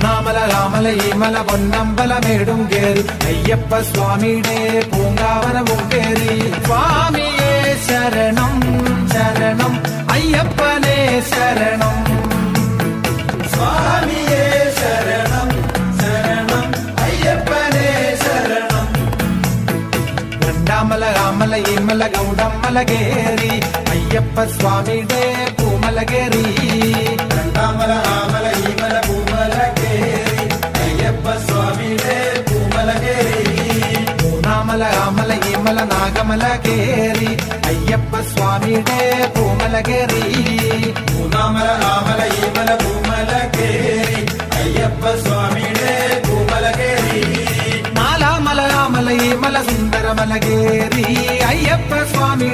നാമല രാമല ഈമല പൊന്നമ്പലമേടും കേറി അയ്യപ്പ സ്വാമിയുടെ പൂങ്കാവനവും കേറി സ്വാമിയേ ശരണം ശരണം അയ്യപ്പനേ ശരണം സ്വാമിയേ ശരണം ശരണം അയ്യപ്പനേ ശരണം രണ്ടാമല രാമല ഈമല ഗൗഡമ്മല കേറി അയ്യപ്പ സ്വാമിയുടെ പൂമല കേറി രണ്ടാമല രാമല ഈമല പൂമല കേറി അയ്യപ്പ സ്വാമിയുടെ പൂമല കേറി മൂന്നാമല രാമല ഈമല നാഗമല കേറി അയ്യപ്പ സ്വാമിയുടെ പൂമല കേറി മൂന്നാമല രാമല ഈമല പൂമല കേറി അയ്യപ്പ സ്വാമിയുടെ പൂമല കേറി നാലാമല രാമല ഈമല സുന്ദരമല കേറി അയ്യപ്പ സ്വാമി